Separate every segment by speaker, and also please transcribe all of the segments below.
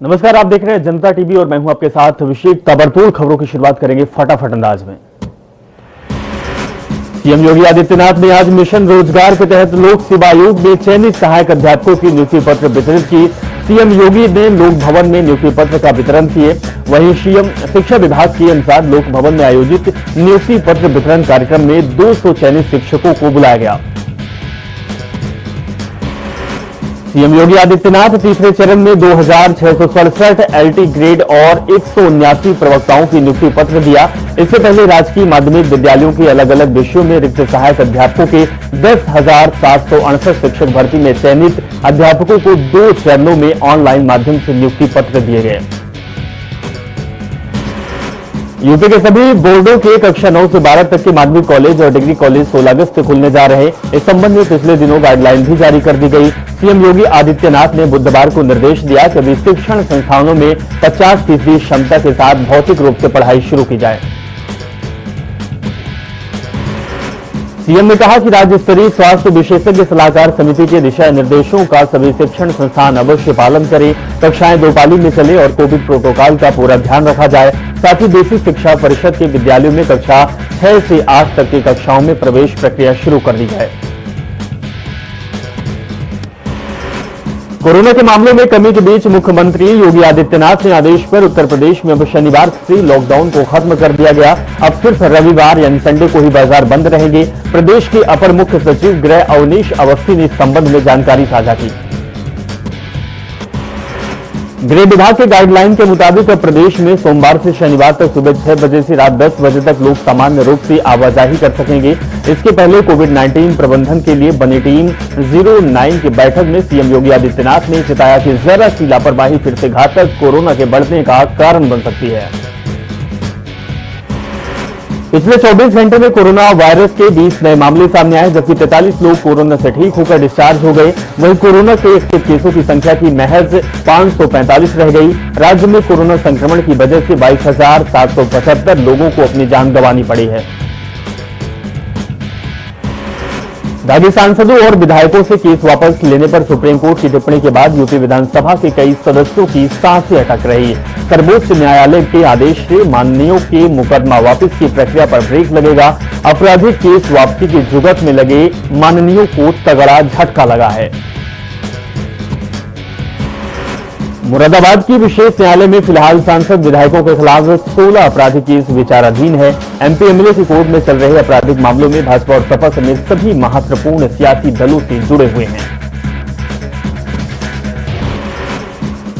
Speaker 1: नमस्कार, आप देख रहे हैं जनता टीवी और मैं हूं आपके साथ अभिषेक। ताबड़तोड़ खबरों की शुरुआत करेंगे फटाफट अंदाज में। सीएम योगी आदित्यनाथ ने आज मिशन रोजगार के तहत लोक सेवा आयोग में चयनित सहायक अध्यापकों की नियुक्ति पत्र वितरित की। सीएम योगी ने लोक भवन में नियुक्ति पत्र का वितरण किए। वहीं सीएम शिक्षा विभाग के अनुसार लोक भवन में आयोजित नियुक्ति पत्र वितरण कार्यक्रम में 200 चयनित शिक्षकों को बुलाया गया। सीएम योगी आदित्यनाथ तीसरे चरण में 2667 एलटी ग्रेड और 179 प्रवक्ताओं की नियुक्ति पत्र दिया। इससे पहले राजकीय माध्यमिक विद्यालयों के अलग अलग विषयों में रिक्त सहायक अध्यापकों के 10,768 शिक्षक भर्ती में चयनित अध्यापकों को 2 चरणों में ऑनलाइन माध्यम से नियुक्ति पत्र दिए गए। यूपी के सभी बोर्डों के कक्षा 9 से 12 तक के माध्यमिक कॉलेज और डिग्री कॉलेज 16 अगस्त से खुलने जा रहे हैं। इस संबंध में पिछले दिनों गाइडलाइन भी जारी कर दी गई। सीएम योगी आदित्यनाथ ने बुधवार को निर्देश दिया कि अभी शिक्षण संस्थानों में 50% क्षमता के साथ भौतिक रूप से पढ़ाई शुरू की जाए। सीएम ने कहा कि राज्य स्तरीय स्वास्थ्य विशेषज्ञ सलाहकार समिति के दिशा निर्देशों का सभी शिक्षण संस्थान अवश्य पालन करें। कक्षाएं 2 पाली में चले और कोविड प्रोटोकॉल का पूरा ध्यान रखा जाए। साथ ही बेसिक शिक्षा परिषद के विद्यालयों में कक्षा 6 से 8 तक की कक्षाओं में प्रवेश प्रक्रिया शुरू कर दी जाए। कोरोना के मामलों में कमी के बीच मुख्यमंत्री योगी आदित्यनाथ ने आदेश पर उत्तर प्रदेश में अब शनिवार से लॉकडाउन को खत्म कर दिया गया। अब सिर्फ रविवार यानी संडे को ही बाजार बंद रहेंगे। प्रदेश के अपर मुख्य सचिव गृह अवनीश अवस्थी ने इस संबंध में जानकारी साझा की। गृह विभाग के गाइडलाइन के मुताबिक अब प्रदेश में सोमवार से शनिवार तक सुबह 6 बजे से रात 10 बजे तक लोग सामान्य रूप से आवाजाही कर सकेंगे। इसके पहले कोविड-19 प्रबंधन के लिए बनी टीम 09 की बैठक में सीएम योगी आदित्यनाथ ने चेताया कि जरा सी लापरवाही फिर से घातक कोरोना के बढ़ने का कारण बन सकती है। पिछले 24 घंटे में कोरोना वायरस के 20 नए मामले सामने आए, जबकि 43 लोग कोरोना से ठीक होकर डिस्चार्ज हो गए। वहीं कोरोना के एक्टिव केसों की संख्या की महज 545 रह गई। राज्य में कोरोना संक्रमण की वजह से 22,775 लोगों को अपनी जान गंवानी पड़ी है। दागी सांसदों और विधायकों से केस वापस लेने पर सुप्रीम कोर्ट की टिप्पणी के बाद यूपी विधानसभा के कई सदस्यों की सांसें अटक रही। सर्वोच्च न्यायालय के आदेश से माननीयों के मुकदमा वापस की प्रक्रिया पर ब्रेक लगेगा। आपराधिक केस वापसी की जुगत में लगे माननीयों को तगड़ा झटका लगा है। मुरादाबाद की विशेष न्यायालय में फिलहाल सांसद विधायकों के खिलाफ 16 आपराधिक केस विचाराधीन है। एमपी एमएलए की कोर्ट में चल रहे आपराधिक मामलों में भाजपा और सपा समेत सभी महत्वपूर्ण सियासी दलों से जुड़े हुए हैं।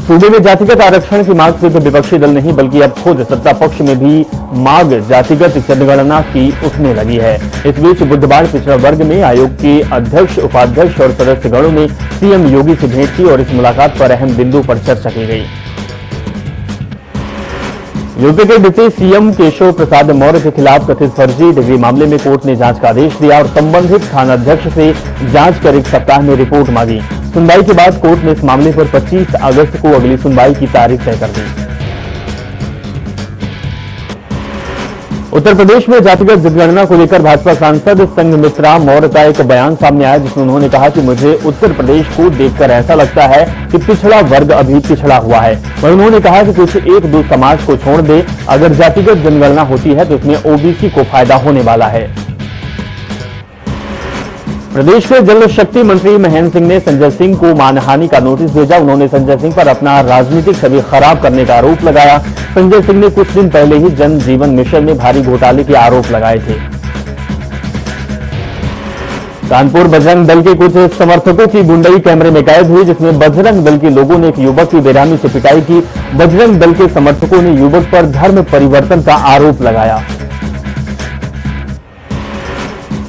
Speaker 1: सूबे में जातिगत आरक्षण की मांग सिर्फ विपक्षी दल नहीं बल्कि अब खुद सत्ता पक्ष में भी मांग जातिगत जनगणना की उठने लगी है। इस बीच बुधवार पिछड़ा वर्ग में आयोग के अध्यक्ष, उपाध्यक्ष और सदस्यगणों ने सीएम योगी से भेंट की और इस मुलाकात पर अहम बिंदु पर चर्चा की गई। यूपी के डिप्टी सीएम केशव प्रसाद मौर्य के खिलाफ कथित फर्जी डिग्री मामले में कोर्ट ने जांच का आदेश दिया और संबंधित थानाध्यक्ष से जांच कर 1 सप्ताह में रिपोर्ट मांगी। सुनवाई के बाद कोर्ट ने इस मामले पर 25 अगस्त को अगली सुनवाई की तारीख तय कर दी। उत्तर प्रदेश में जातिगत जनगणना को लेकर भाजपा सांसद संघमित्रा मौर्य का एक बयान सामने आया, जिसमें उन्होंने कहा कि मुझे उत्तर प्रदेश को देखकर ऐसा लगता है कि पिछड़ा वर्ग अभी पिछड़ा हुआ है। वहीं उन्होंने कहा कि कुछ 1-2 समाज को छोड़ दे, अगर जातिगत जनगणना होती है तो इसमें ओबीसी को फायदा होने वाला है। प्रदेश के जल शक्ति मंत्री महेंद्र सिंह ने संजय सिंह को मानहानि का नोटिस भेजा। उन्होंने संजय सिंह पर अपना राजनीतिक छवि खराब करने का आरोप लगाया। संजय सिंह ने कुछ दिन पहले ही जन जीवन मिशन में भारी घोटाले के आरोप लगाए थे। कानपुर बजरंग दल के कुछ समर्थकों की गुंडई कैमरे में कैद हुई, जिसमें बजरंग दल के लोगों ने एक युवक की बेरहमी से पिटाई की। बजरंग दल के समर्थकों ने युवक पर धर्म परिवर्तन का आरोप लगाया।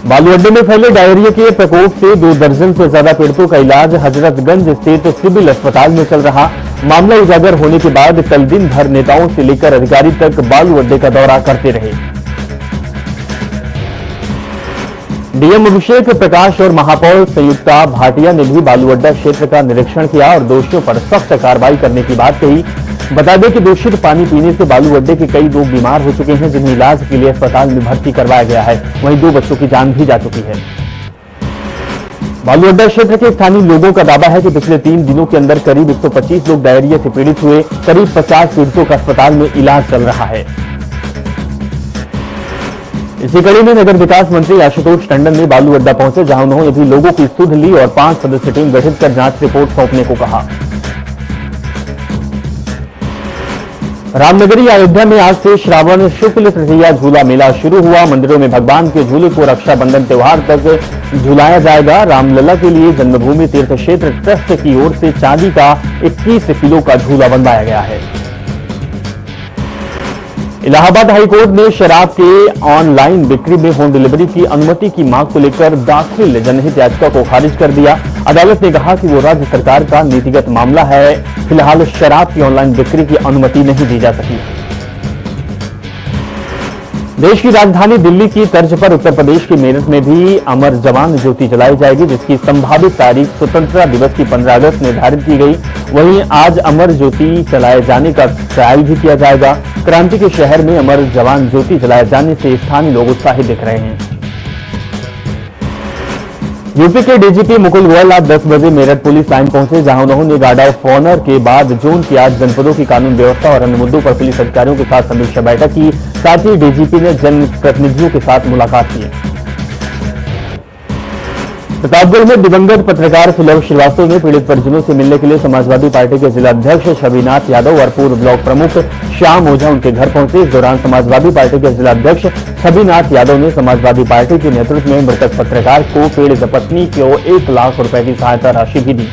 Speaker 1: बालू अड्डे में फैले डायरिया के प्रकोप से 2 दर्जन से ज्यादा पीड़ितों का इलाज हजरतगंज स्थित सिविल अस्पताल में चल रहा। मामला उजागर होने के बाद कल दिन भर नेताओं से लेकर अधिकारी तक बालू अड्डे का दौरा करते रहे। डीएम अभिषेक प्रकाश और महापौर संयुक्ता भाटिया ने भी बालू अड्डा क्षेत्र का निरीक्षण किया और दोषियों पर सख्त कार्रवाई करने की बात कही। बता दें कि दूषित पानी पीने से बालू अड्डे के कई लोग बीमार हो चुके हैं, जिन्हें इलाज के लिए अस्पताल में भर्ती करवाया गया है। वहीं 2 बच्चों की जान भी जा चुकी है। बालू अड्डा क्षेत्र के स्थानीय लोगों का दावा है कि पिछले 3 दिनों के अंदर करीब 125 लोग डायरिया से पीड़ित हुए। करीब 50 पीड़ितों का अस्पताल में इलाज चल रहा है। इसी कड़ी में नगर विकास मंत्री आशुतोष टंडन ने बालू अड्डा पहुंचे, जहां उन्होंने भी लोगों की सुध ली और 5 सदस्य टीम गठित कर जांच रिपोर्ट सौंपने को कहा। रामनगरी अयोध्या में आज से श्रावण शुक्ल तृतीया झूला मेला शुरू हुआ। मंदिरों में भगवान के झूले को रक्षाबंधन त्योहार तक झुलाया जाएगा। रामलला के लिए जन्मभूमि तीर्थ क्षेत्र ट्रस्ट की ओर से चांदी का 21 किलो का झूला बनवाया गया है। इलाहाबाद हाईकोर्ट ने शराब के ऑनलाइन बिक्री में होम डिलीवरी की अनुमति की मांग को लेकर दाखिल जनहित याचिका को खारिज कर दिया। अदालत ने कहा कि वो राज्य सरकार का नीतिगत मामला है। फिलहाल शराब की ऑनलाइन बिक्री की अनुमति नहीं दी जा सकी। देश की राजधानी दिल्ली की तर्ज पर उत्तर प्रदेश के मेरठ में भी अमर जवान ज्योति जलाई जाएगी, जिसकी संभावित तारीख स्वतंत्रता दिवस की 15 अगस्त निर्धारित की गई। वहीं आज अमर ज्योति जलाए जाने का ट्रायल भी किया जाएगा। क्रांति के शहर में अमर जवान ज्योति जलाए जाने से स्थानीय लोग उत्साहित दिख रहे हैं। यूपी के डीजीपी मुकुल गोयल आज 10 बजे मेरठ पुलिस लाइन पहुंचे, जहां उन्होंने गार्ड ऑफ ऑनर के बाद जोन की 8 जनपदों की कानून व्यवस्था और अन्य मुद्दों पर पुलिस अधिकारियों के साथ समीक्षा बैठक की। साथ ही डीजीपी ने जनप्रतिनिधियों के साथ मुलाकात की। प्रतापगढ़ में दिवंगत पत्रकार सुलभ श्रीवास्तव ने पीड़ित परिजनों से मिलने के लिए समाजवादी पार्टी के जिला अध्यक्ष छविनाथ यादव और पूर्व ब्लॉक प्रमुख श्याम ओझा उनके घर पहुंचे। इस दौरान समाजवादी पार्टी के जिला अध्यक्ष छविनाथ यादव ने समाजवादी पार्टी के नेतृत्व में मृतक पत्रकार को पीड़ित पत्नी को 1 लाख रुपए की सहायता राशि भी दी।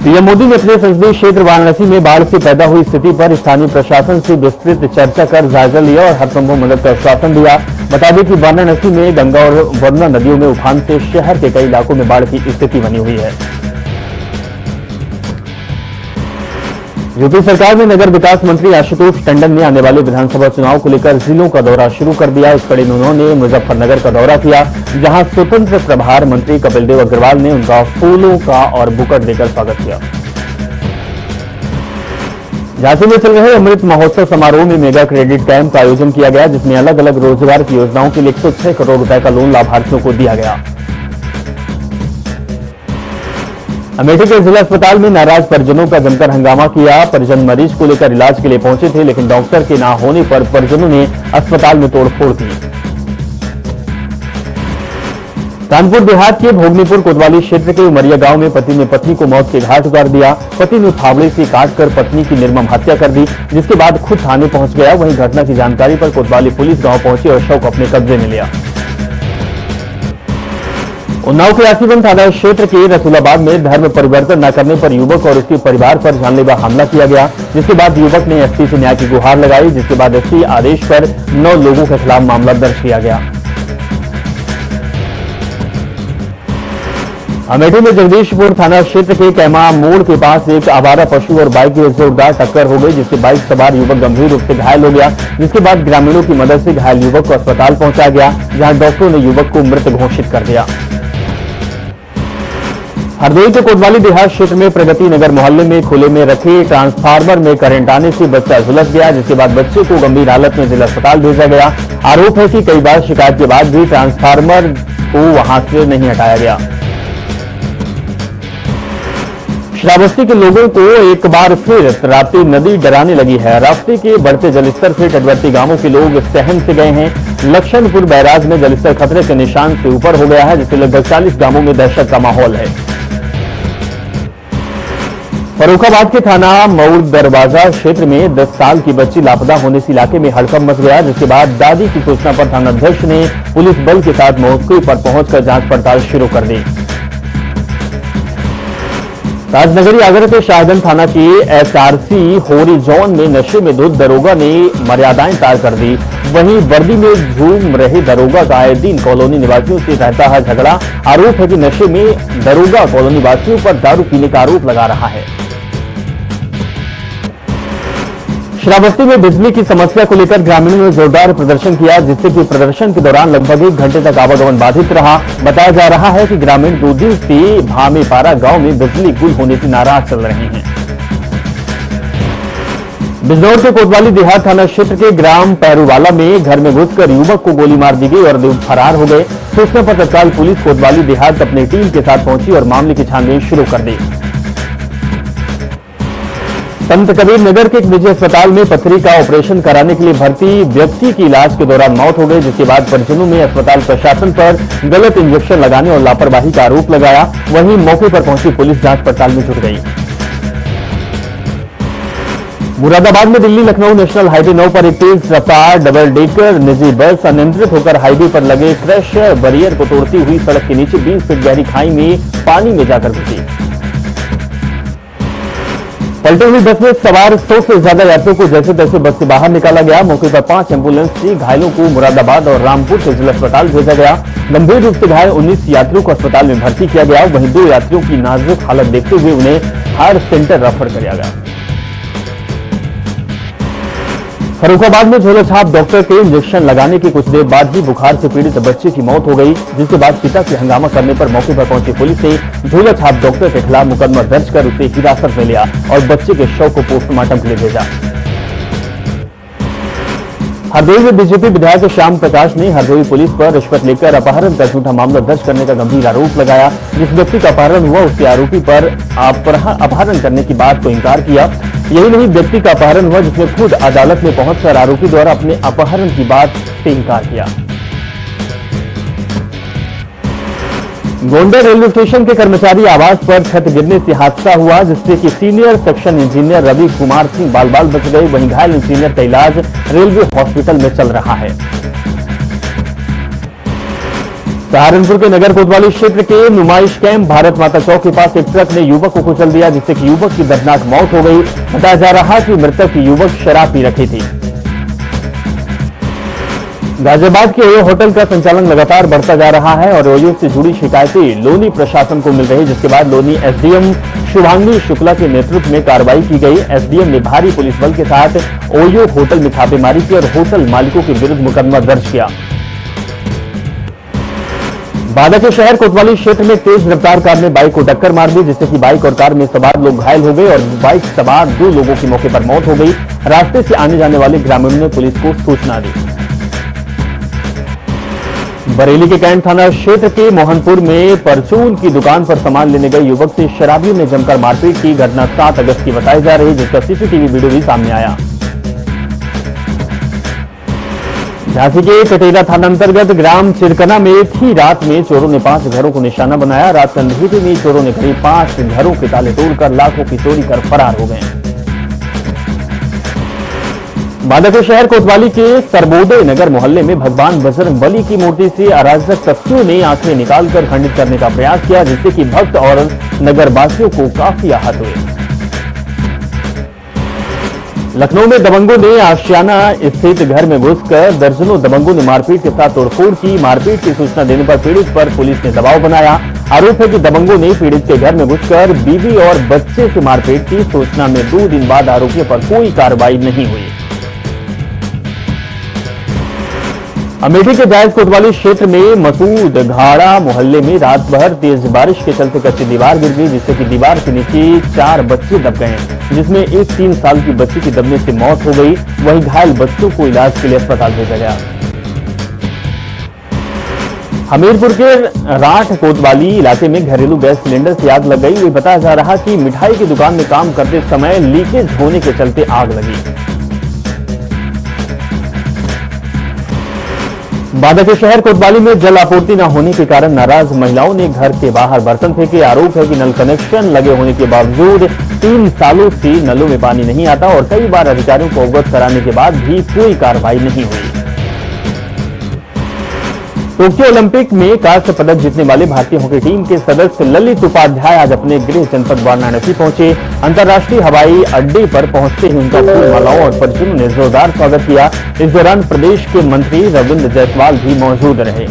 Speaker 1: पीएम मोदी ने अपने संसदीय क्षेत्र वाराणसी में बाढ़ से पैदा हुई स्थिति पर स्थानीय प्रशासन से विस्तृत चर्चा कर जायजा लिया और हर संभव मदद का आश्वासन दिया। बता दें कि वाराणसी में गंगा और वरुणा नदियों में उफान से शहर के कई इलाकों में बाढ़ की स्थिति बनी हुई है। यूपी सरकार में नगर विकास मंत्री आशुतोष टंडन ने आने वाले विधानसभा चुनाव को लेकर जिलों का दौरा शुरू कर दिया। इस कड़ी में उन्होंने मुजफ्फरनगर का दौरा किया, जहां स्वतंत्र प्रभार मंत्री कपिल देव अग्रवाल ने उनका फूलों का और बुकट देकर स्वागत किया। झांसी में चल रहे अमृत महोत्सव समारोह में मेगा क्रेडिट कैंप का आयोजन किया गया, जिसमें अलग अलग रोजगार की योजनाओं के लिए 106 करोड़ रुपए का लोन लाभार्थियों को दिया गया। अमेठी के जिला अस्पताल में नाराज परिजनों का जमकर हंगामा किया। परिजन मरीज को लेकर इलाज के लिए पहुंचे थे, लेकिन डॉक्टर के ना होने पर परिजनों ने अस्पताल में तोड़फोड़ की। कानपुर देहात के भोगनीपुर कोतवाली क्षेत्र के उमरिया गांव में पति ने पत्नी को मौत के घाट उतार दिया। पति ने फावड़े से काटकर पत्नी की निर्मम हत्या कर दी, जिसके बाद खुद थाने पहुंच गया। वहीं घटना की जानकारी पर कोतवाली पुलिस गांव पहुंची और शव को अपने कब्जे में लिया। उन्नाव के आसीवन थाना क्षेत्र के रसूलाबाद में धर्म परिवर्तन न करने पर युवक और उसके परिवार पर जानलेवा हमला किया गया, जिसके बाद युवक ने एसपी से न्याय की गुहार लगाई, जिसके बाद एसपी आदेश पर 9 लोगों के खिलाफ मामला दर्ज किया गया। अमेठी में जगदीशपुर थाना क्षेत्र के कैमा मोड़ के पास एक आवारा पशु और बाइक की जोरदार टक्कर हो गई, जिससे बाइक सवार युवक गंभीर रूप से घायल हो गया। जिसके बाद ग्रामीणों की मदद से घायल युवक को अस्पताल पहुंचाया गया, जहां डॉक्टरों ने युवक को मृत घोषित कर दिया। हरदोई के कोतवाली देहात क्षेत्र में प्रगति नगर मोहल्ले में खुले में रखे ट्रांसफार्मर में करंट आने से बच्चा झुलस गया, जिसके बाद बच्चे को गंभीर हालत में जिला अस्पताल भेजा गया। आरोप है कि कई बार शिकायत के बाद भी ट्रांसफार्मर को वहां से नहीं हटाया गया। श्रावस्ती के लोगों को एक बार फिर राप्ती नदी डराने लगी है। राप्ती के बढ़ते जलस्तर से तटवर्ती गांवों के लोग सहम से गए हैं। लक्ष्मणपुर बैराज में जलस्तर खतरे के निशान से ऊपर हो गया है, जिससे लगभग 40 गांवों में दहशत का माहौल है। फर्रुखाबाद के थाना मऊर दरवाजा क्षेत्र में 10 साल की बच्ची लापता होने से इलाके में हड़कंप मच गया, जिसके बाद दादी की सूचना पर थानाध्यक्ष ने पुलिस बल के साथ मौके पर पहुंचकर जांच पड़ताल शुरू कर दी। राजनगरी आगरा के शाहजहां थाना की एसआरसी होरी जोन में नशे में धुत दरोगा ने मर्यादाएं पार कर दी। वहीं वर्दी में झूम रहे दरोगा का आए दिन कॉलोनी निवासियों से रहता है झगड़ा। आरोप है कि नशे में दरोगा कॉलोनी वासियों पर दारू पीने का आरोप लगा रहा है। श्रावस्ती में बिजली की समस्या को लेकर ग्रामीणों ने जोरदार प्रदर्शन किया, जिससे कि प्रदर्शन के दौरान लगभग 1 घंटे तक आवागमन बाधित रहा। बताया जा रहा है कि ग्रामीण 2 दिन से भामेपारा गांव में बिजली गुल होने से नाराज चल रहे हैं। बिजनौर के कोतवाली देहात थाना क्षेत्र के ग्राम पैरूवाला में घर में घुसकर युवक को गोली मार दी गई और फरार हो गए। सूचना पर तत्काल पुलिस कोतवाली देहात अपनी टीम के साथ पहुंची और मामले की छानबीन शुरू कर दी। संत कबीर नगर के एक निजी अस्पताल में पथरी का ऑपरेशन कराने के लिए भर्ती व्यक्ति की इलाज के दौरान मौत हो गई, जिसके बाद परिजनों ने अस्पताल प्रशासन पर गलत इंजेक्शन लगाने और लापरवाही का आरोप लगाया। वहीं मौके पर पहुंची पुलिस जांच पड़ताल में जुट गई। मुरादाबाद में दिल्ली लखनऊ नेशनल हाईवे 9 पर एक तेज रफ्तार डबल डेकर निजी बस अनियंत्रित होकर हाईवे पर लगे क्रैश बैरियर को तोड़ती हुई सड़क के नीचे 20 फीट गहरी खाई में पानी में जाकर घुसी। पलटी हुई बस में सवार 100 से ज्यादा यात्रियों को जैसे तैसे बस से बाहर निकाला गया। मौके पर 5 एम्बुलेंस थी। घायलों को मुरादाबाद और रामपुर के जिला अस्पताल भेजा गया। गंभीर रूप से घायल 19 यात्रियों को अस्पताल में भर्ती किया गया। वहीं 2 यात्रियों की नाजुक हालत देखते हुए उन्हें हार्ट सेंटर रेफर किया गया। फर्रुखाबाद में झोला छाप डॉक्टर के इंजेक्शन लगाने के कुछ देर बाद ही बुखार से पीड़ित बच्चे की मौत हो गई, जिसके बाद पिता के हंगामा करने पर मौके पर पहुंची पुलिस ने झोला छाप डॉक्टर के खिलाफ मुकदमा दर्ज कर उसे हिरासत में लिया और बच्चे के शव को पोस्टमार्टम के लिए भेजा। हरदोई में बीजेपी विधायक श्याम प्रकाश ने हरदोई पुलिस पर रिश्वत लेकर अपहरण का झूठा मामला दर्ज करने का गंभीर आरोप लगाया। जिस व्यक्ति का अपहरण हुआ उसके आरोपी पर अपहरण करने की बात को इंकार किया। यही नहीं, व्यक्ति का अपहरण हुआ जिसने खुद अदालत में पहुंचकर आरोपी द्वारा अपने अपहरण की बात से इंकार किया। गोंडा रेलवे स्टेशन के कर्मचारी आवास पर छत गिरने से हादसा हुआ, जिससे कि senior section engineer Ravi Kumar Singh बाल बाल बच गए। वहीं घायल इंजीनियर का इलाज रेलवे हॉस्पिटल में चल रहा है। सहारनपुर के नगर कोतवाली क्षेत्र के नुमाइश कैंप भारत माता चौक के पास एक ट्रक ने युवक को कुचल दिया, जिससे कि युवक की दर्दनाक मौत हो गई। बताया जा रहा कि मृतक युवक शराब पी रखी थी। गाजियाबाद के ओयो होटल का संचालन लगातार बढ़ता जा रहा है और ओयो से जुड़ी शिकायतें लोनी प्रशासन को मिल रही, जिसके बाद लोनी एसडीएम शुभांगी शुक्ला के नेतृत्व में कार्रवाई की गई। एसडीएम ने भारी पुलिस बल के साथ ओयो होटल में छापेमारी की और होटल मालिकों के विरुद्ध मुकदमा दर्ज किया। बांदा के शहर कोतवाली क्षेत्र में तेज रफ्तार कार ने बाइक को टक्कर मार दी, जिससे कि बाइक और कार में सवार लोग घायल हो गए और बाइक सवार 2 लोगों की मौके पर मौत हो गई। रास्ते से आने जाने वाले ग्रामीणों ने पुलिस को सूचना दी। बरेली के कैंट थाना क्षेत्र के मोहनपुर में परचून की दुकान पर सामान लेने गए युवक से शराबियों ने जमकर मारपीट की। घटना 7 अगस्त की बताई जा रही है, जिसका सीसीटीवी वीडियो भी सामने आया। झांसी के कटेरा थाना अंतर्गत ग्राम चिरकना में थी रात में चोरों ने 5 घरों को निशाना बनाया। रात अंधेरे में चोरों ने करीब 5 घरों के ताले तोड़कर लाखों की चोरी कर फरार हो गए। बांदा के शहर कोतवाली के सर्वोदय नगर मोहल्ले में भगवान बजरंगबली की मूर्ति से अराजक तत्वों ने आंखें निकालकर खंडित करने का प्रयास किया, जिससे कि भक्त और नगरवासियों को काफी आहत हुए। लखनऊ में दबंगों ने आशियाना स्थित घर में घुसकर दर्जनों दबंगों ने मारपीट के साथ तोड़फोड़ की। मारपीट की सूचना देने पर पीड़ित पर पुलिस ने दबाव बनाया। आरोप है कि दबंगों ने पीड़ित के घर में घुसकर बीवी और बच्चे से मारपीट की। सूचना में 2 दिन बाद आरोपियों पर कोई कार्रवाई नहीं हुई। अमेठी के जायज कोतवाली क्षेत्र में मसूद घाड़ा मोहल्ले में रात भर तेज बारिश के चलते कच्ची दीवार गिर गई, जिससे कि दीवार के नीचे 4 बच्चे दब गए, जिसमें एक 3 साल की बच्ची की दबने से मौत हो गई। वहीं घायल बच्चों को इलाज के लिए अस्पताल भेजा गया। हमीरपुर के राठ कोतवाली इलाके में घरेलू गैस सिलेंडर से आग लग गई। ये बताया जा रहा कि मिठाई की दुकान में काम करते समय लीकेज होने के चलते आग लगी। बांदा के शहर कोतवाली में जल आपूर्ति न होने के कारण नाराज महिलाओं ने घर के बाहर बर्तन फेंके। आरोप है कि नल कनेक्शन लगे होने के बावजूद 3 सालों से नलों में पानी नहीं आता और कई बार अधिकारियों को अवगत कराने के बाद भी कोई कार्रवाई नहीं हुई। टोक्यो ओलंपिक में कांस्य पदक जीतने वाले भारतीय हॉकी टीम के सदस्य ललित उपाध्याय आज अपने गृह जनपद वाराणसी पहुंचे। अंतर्राष्ट्रीय हवाई अड्डे पर पहुंचते ही उनका फूलमालाओं और परिजनों ने जोरदार स्वागत किया। इस दौरान प्रदेश के मंत्री रविंद्र जायसवाल भी मौजूद रहे।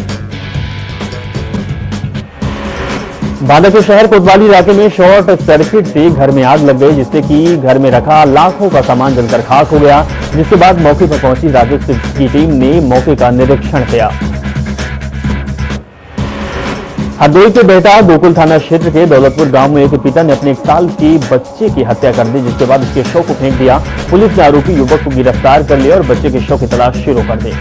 Speaker 1: बांदा के शहर कोतवाली इलाके में शॉर्ट सर्किट से घर में आग लग गई, जिससे कि घर में रखा लाखों का सामान जलकर खाक हो गया। जिसके बाद मौके पर पहुंची राजस्व की टीम ने मौके का निरीक्षण किया। हरदोई के बेहटा गोकुल थाना क्षेत्र के दौलतपुर गांव में एक पिता ने अपने 1 साल के बच्चे की हत्या कर दी, जिसके बाद उसके शव को फेंक दिया। पुलिस ने आरोपी युवक को गिरफ्तार कर लिया और बच्चे के शव की तलाश शुरू कर दी।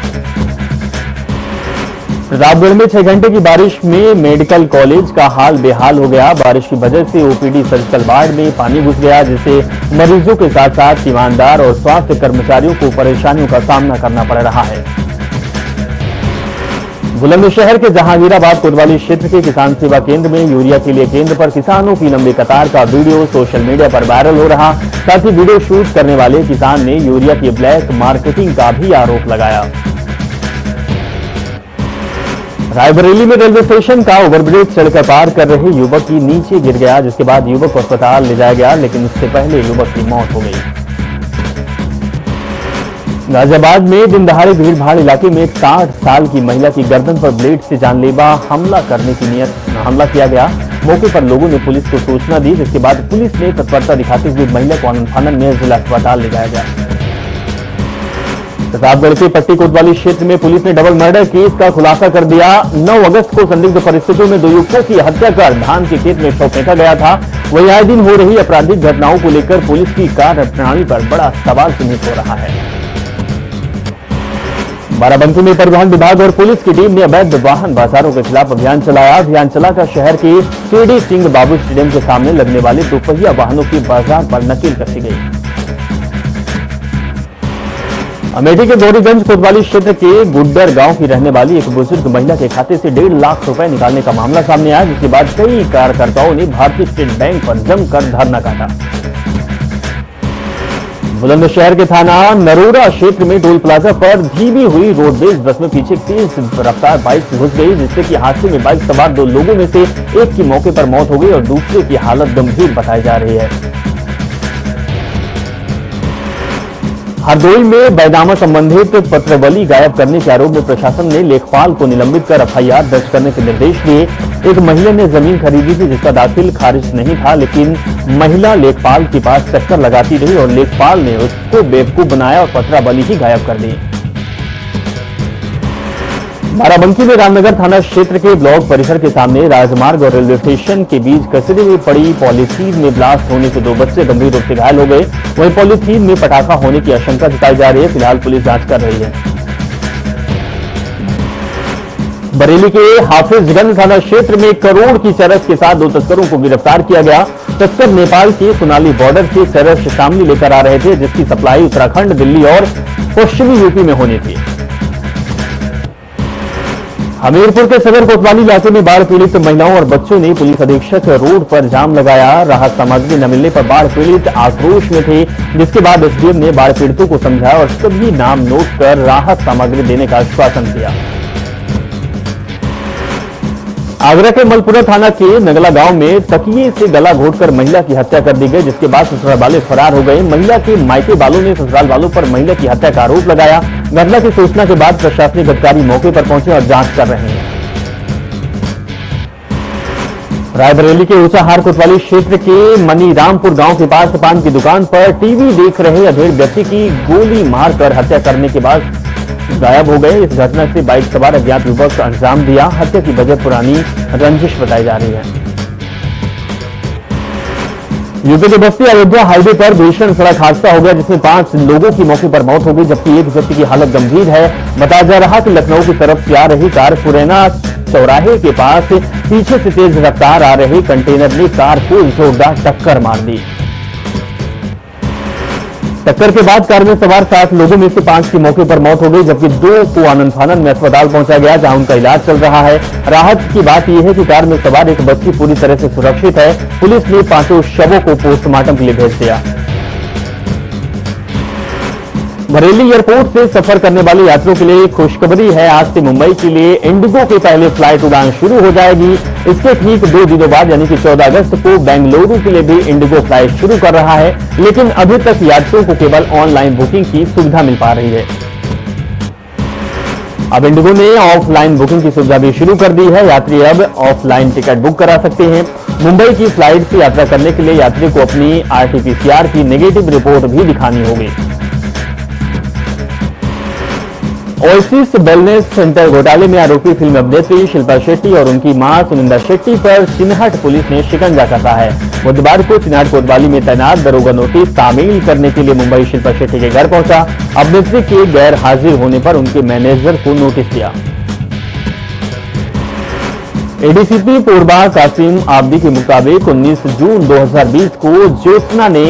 Speaker 1: प्रतापगढ़ में 6 घंटे की बारिश में मेडिकल कॉलेज का हाल बेहाल हो गया। बारिश की वजह से ओपीडी सर्जिकल वार्ड में पानी घुस गया, जिससे मरीजों के साथ साथ ईमानदार और स्वास्थ्य कर्मचारियों को परेशानियों का सामना करना पड़ रहा है। बुलंदशहर के जहांगीराबाद कोतवाली क्षेत्र के किसान सेवा केंद्र में यूरिया के लिए केंद्र पर किसानों की लंबी कतार का वीडियो सोशल मीडिया पर वायरल हो रहा। साथ ही वीडियो शूट करने वाले किसान ने यूरिया की ब्लैक मार्केटिंग का भी आरोप लगाया। रायबरेली में रेलवे स्टेशन का ओवरब्रिज चढ़कर पार कर रहे युवक की नीचे गिर गया, जिसके बाद युवक को अस्पताल ले जाया गया, लेकिन उससे पहले युवक की मौत हो गई। गाजियाबाद में दिन दहाड़े भीड़भाड़ इलाके में एक 60 साल की महिला की गर्दन पर ब्लेड से जानलेवा हमला करने की हमला किया गया। मौके पर लोगों ने पुलिस को सूचना दी, जिसके बाद पुलिस ने तत्परता दिखाते हुए महिला को आनंद में जिला अस्पताल ले जाया गया। प्रतापगढ़ के पट्टी कोतवाली क्षेत्र में पुलिस ने डबल मर्डर केस का खुलासा कर दिया। 9 अगस्त को संदिग्ध परिस्थितियों में 2 युवकों की हत्या कर धान के खेत में शव फेंका गया था। वहीं आए दिन हो रही आपराधिक घटनाओं को लेकर पुलिस की कार्यप्रणाली पर बड़ा सवाल चिन्हित हो रहा है। बाराबंकी में परिवहन विभाग और पुलिस की टीम ने अवैध वाहन बाजारों के खिलाफ अभियान चलाया। अभियान चलाकर शहर के केडी सिंह बाबू स्टेडियम के सामने लगने वाले 2 पहिया वाहनों की बाजार पर नकील कसी गई। अमेठी के गौरीगंज कोतवाली क्षेत्र के गुड्डर गांव की रहने वाली एक बुजुर्ग महिला के खाते से 1.5 लाख रुपए निकालने का मामला सामने आया, जिसके बाद कई कार्यकर्ताओं ने भारतीय स्टेट बैंक पर जमकर धरना काटा। बुलंदशहर के थाना नरोरा क्षेत्र में टोल प्लाजा पर धीमी हुई रोडवेज बस में पीछे तेज रफ्तार बाइक घुस गई, जिससे कि हादसे में बाइक सवार 2 लोगों में से एक की मौके पर मौत हो गई और दूसरे की हालत गंभीर बताई जा रही है। हरदोई में बैनामा संबंधित पत्रवली गायब करने के आरोप में प्रशासन ने लेखपाल को निलंबित कर एफआईआर दर्ज करने के निर्देश दिए। एक महिला ने जमीन खरीदी थी, जिसका दाखिल खारिज नहीं था, लेकिन महिला लेखपाल के पास चक्कर लगाती रही और लेखपाल ने उसको बेवकूफ बनाया और पत्रावली ही गायब कर दी। बाराबंकी में रामनगर थाना क्षेत्र के ब्लॉक परिसर के सामने राजमार्ग और रेलवे स्टेशन के बीच कचरे में पड़ी पॉलीथीन में ब्लास्ट होने से 2 बच्चे गंभीर रूप से घायल हो गए। वहीं पॉलीथीन में पटाखा होने की आशंका जताई जा रही है। फिलहाल पुलिस जांच कर रही है। बरेली के हाफिजगंज थाना क्षेत्र में 1 करोड़ की चरस के साथ 2 तस्करों को गिरफ्तार किया गया। तस्कर नेपाल के सोनाली बॉर्डर से चरस शामली लेकर आ रहे थे, जिसकी सप्लाई उत्तराखंड, दिल्ली और पश्चिमी यूपी में होनी थी। हमीरपुर के सदर कोतवाली इलाके में बाढ़ पीड़ित महिलाओं और बच्चों ने पुलिस अधीक्षक रोड पर जाम लगाया। राहत सामग्री न मिलने पर बाढ़ पीड़ित आक्रोश में थे, जिसके बाद एसडीएम ने बाढ़ पीड़ितों को समझाया और सभी नाम नोट कर राहत सामग्री देने का आश्वासन दिया। आगरा के मलपुरा थाना के नगला गांव में तकिए से गला घोटकर महिला की हत्या कर दी गई, जिसके बाद ससुराल वाले फरार हो गए। महिला के मायके वालों ने ससुराल वालों पर महिला की हत्या का आरोप लगाया। घटना की सूचना के बाद प्रशासनिक अधिकारी मौके पर पहुंचे और जांच कर रहे हैं। रायबरेली के ऊंचाहार कोतवाली क्षेत्र के मनीरामपुर गांव के पास पान की दुकान पर टीवी देख रहे अधेड़ व्यक्ति की गोली मारकर हत्या करने के बाद गायब हो गए। इस घटना से बाइक सवार अज्ञात युवक को अंजाम दिया। हत्या की वजह पुरानी रंजिश बताई जा रही है। यूपी के बस्ती अयोध्या हाईवे पर भीषण सड़क हादसा हो गया, जिसमें 5 लोगों की मौके पर मौत हो गई, जबकि एक व्यक्ति की हालत गंभीर है। बताया जा रहा कि लखनऊ की तरफ से आ रही कार पुरैना चौराहे के पास पीछे से तेज रफ्तार आ रहे कंटेनर ने कार को जोरदार टक्कर मार दी। टक्कर के बाद कार में सवार 7 लोगों में से 5 की मौके पर मौत हो गई, जबकि 2 को आनंद फानन में अस्पताल पहुंचाया गया, जहां उनका इलाज चल रहा है। राहत की बात यह है कि कार में सवार एक बच्ची पूरी तरह से सुरक्षित है। पुलिस ने 5 शवों को पोस्टमार्टम के लिए भेज दिया। बरेली एयरपोर्ट से सफर करने वाले यात्रियों के लिए खुशखबरी है। आज से मुंबई के लिए इंडिगो के पहले फ्लाइट उड़ान शुरू हो जाएगी। इसके ठीक 2 दिनों बाद यानी कि 14 अगस्त को बेंगलुरु के लिए भी इंडिगो फ्लाइट शुरू कर रहा है, लेकिन अभी तक यात्रियों को केवल ऑनलाइन बुकिंग की सुविधा मिल पा रही है। अब इंडिगो ने ऑफलाइन बुकिंग की सुविधा भी शुरू कर दी है। यात्री अब ऑफलाइन टिकट बुक करा सकते हैं। मुंबई की फ्लाइट से यात्रा करने के लिए यात्री को अपनी आरटीपीसीआर की नेगेटिव रिपोर्ट भी दिखानी होगी। ओएसिस वेलनेस सेंटर घोटाले में आरोपी फिल्म अभिनेत्री शिल्पा शेट्टी और उनकी मां सुनिंदा शेट्टी पर चिन्हट पुलिस ने शिकंजा कसा है। बुधवार को चिन्हट कोतवाली में तैनात दरोगा नोटिस तामील करने के लिए मुंबई शिल्पा शेट्टी के घर पहुंचा। अभिनेत्री के गैर हाजिर होने पर उनके मैनेजर को नोटिस दिया। एडीसीपी पूर्वा कासिम आबदी के मुताबिक 19 जून 2020 को ज्योत्सना ने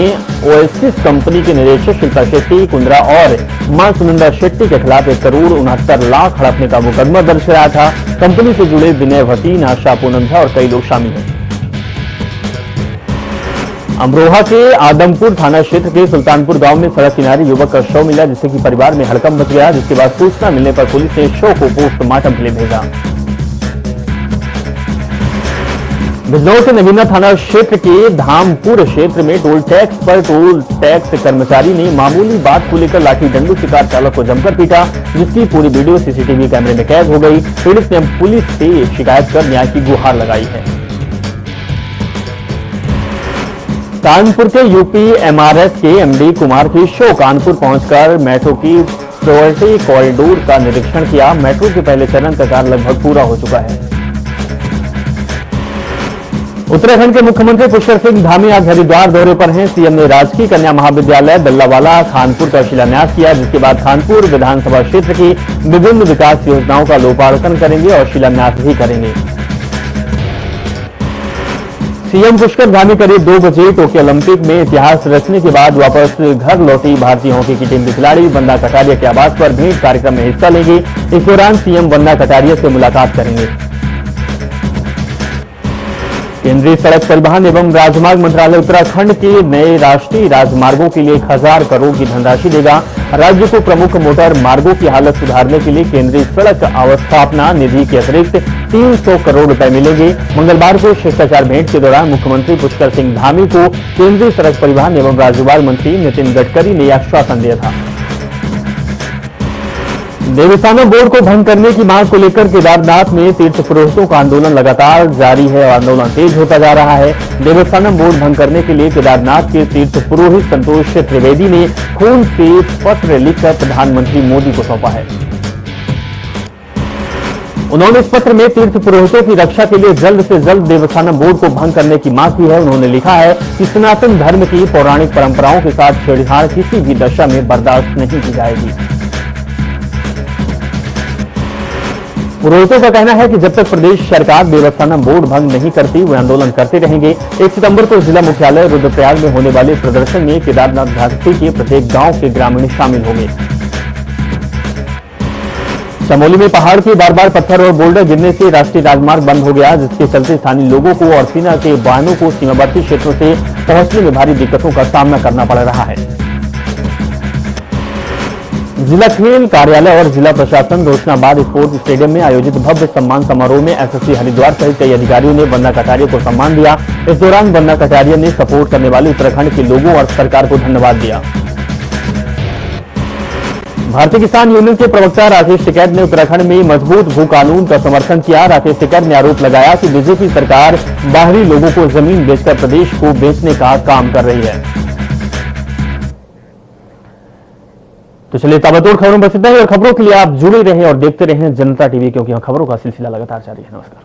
Speaker 1: ओएसिस कंपनी के निदेशक शिल्पा शेट्टी, कुंद्रा और मां सुनंदा शेट्टी के खिलाफ 1 करोड़ 69 लाख हड़पने का मुकदमा दर्ज कराया था। कंपनी से जुड़े विनय भसीन, आशा पूनम झा और कई लोग शामिल हैं। अमरोहा के आदमपुर थाना क्षेत्र के सुल्तानपुर गांव में सड़क किनारे युवक का शव मिला, जिससे कि परिवार में हड़कंप मच गया। जिसके बाद सूचना मिलने पर पुलिस ने शव को पोस्टमार्टम के लिए भेजा। बिजनौर के नगीना थाना क्षेत्र के धामपुर क्षेत्र में टोल टैक्स पर टोल टैक्स कर्मचारी ने मामूली बात को लेकर लाठी डंडू से कार चालक को जमकर पीटा, जिसकी पूरी वीडियो सीसीटीवी कैमरे में कैद हो गई। पीड़ित ने पुलिस से शिकायत कर न्याय की गुहार लगाई है। कानपुर के यूपी एमआरएस के एमडी कुमार की शो कानपुर पहुंचकर मेट्रो की प्रायोरिटी कॉरिडोर का निरीक्षण किया। मेट्रो के पहले चरण का कार्य लगभग पूरा हो चुका है। उत्तराखंड के मुख्यमंत्री पुष्कर सिंह धामी आज हरिद्वार दौरे पर हैं। सीएम ने राजकीय कन्या महाविद्यालय दल्लावाला खानपुर का शिलान्यास किया, जिसके बाद खानपुर विधानसभा क्षेत्र की विभिन्न विकास योजनाओं का लोकार्पण करेंगे और शिलान्यास भी करेंगे। सीएम पुष्कर धामी करीब 2 बजे टोक्यो ओलंपिक में इतिहास रचने के बाद वापस घर लौटी भारतीय हॉकी की टीम के खिलाड़ी वंदा कटारिया के आवास पर भेंट कार्यक्रम में हिस्सा लेंगे। इस दौरान सीएम वंदा कटारिया से मुलाकात करेंगे। केंद्रीय सड़क परिवहन एवं राजमार्ग मंत्रालय उत्तराखंड के नए राष्ट्रीय राजमार्गों के लिए 1000 करोड़ की धनराशि देगा। राज्य को प्रमुख मोटर मार्गों की हालत सुधारने के लिए केंद्रीय सड़क अवस्थापना निधि के अतिरिक्त 300 करोड़ रुपए मिलेंगे। मंगलवार को शिष्टाचार भेंट के दौरान मुख्यमंत्री पुष्कर सिंह धामी को केंद्रीय सड़क परिवहन एवं राजमार्ग मंत्री नितिन गडकरी ने आश्वासन दिया था। देवस्थानम बोर्ड को भंग करने की मांग को लेकर केदारनाथ में तीर्थ पुरोहितों का आंदोलन लगातार जारी है और आंदोलन तेज होता जा रहा है। देवस्थानम बोर्ड भंग करने के लिए केदारनाथ के तीर्थ पुरोहित संतोष त्रिवेदी ने खून से पत्र लिखकर प्रधानमंत्री मोदी को सौंपा है। उन्होंने इस पत्र में तीर्थ पुरोहितों की रक्षा के लिए जल्द से जल्द देवस्थानम बोर्ड को भंग करने की मांग की है। उन्होंने लिखा है कि सनातन धर्म की पौराणिक परंपराओं के साथ छेड़छाड़ किसी भी दशा में बर्दाश्त नहीं की जाएगी। पुरोहितों का कहना है कि जब तक प्रदेश सरकार देवस्थानम बोर्ड भंग नहीं करती वे आंदोलन करते रहेंगे। 1 सितंबर को जिला मुख्यालय रुद्रप्रयाग में होने वाले प्रदर्शन में केदारनाथ घाटी के प्रत्येक गांव के ग्रामीण शामिल होंगे। चमोली में पहाड़ के बार बार पत्थर और बोल्डर गिरने से राष्ट्रीय राजमार्ग बंद हो गया, जिसके चलते स्थानीय लोगों को और सेना के वाहनों को सीमावर्ती क्षेत्रों से पहुंचने में भारी दिक्कतों का सामना करना पड़ रहा है। जिला खेल कार्यालय और जिला प्रशासन रोशनाबाद स्पोर्ट्स स्टेडियम में आयोजित भव्य सम्मान समारोह में एसएससी हरिद्वार सहित कई अधिकारियों ने वंदा कटारिया को सम्मान दिया। इस दौरान वंदा कटारिया ने सपोर्ट करने वाले उत्तराखंड के लोगों और सरकार को धन्यवाद दिया। भारतीय किसान यूनियन के प्रवक्ता राकेश टिकैत ने उत्तराखंड में मजबूत भू कानून का समर्थन किया। राकेश टिकैत ने आरोप लगाया कि बीजेपी सरकार बाहरी लोगों को जमीन बेचकर प्रदेश को बेचने का काम कर रही है। तो चलिए ताबड़तोड़ खबरों में बस इतना ही और खबरों के लिए आप जुड़े रहें और देखते रहें जनता टीवी, क्योंकि खबरों का सिलसिला लगातार जारी है। नमस्कार।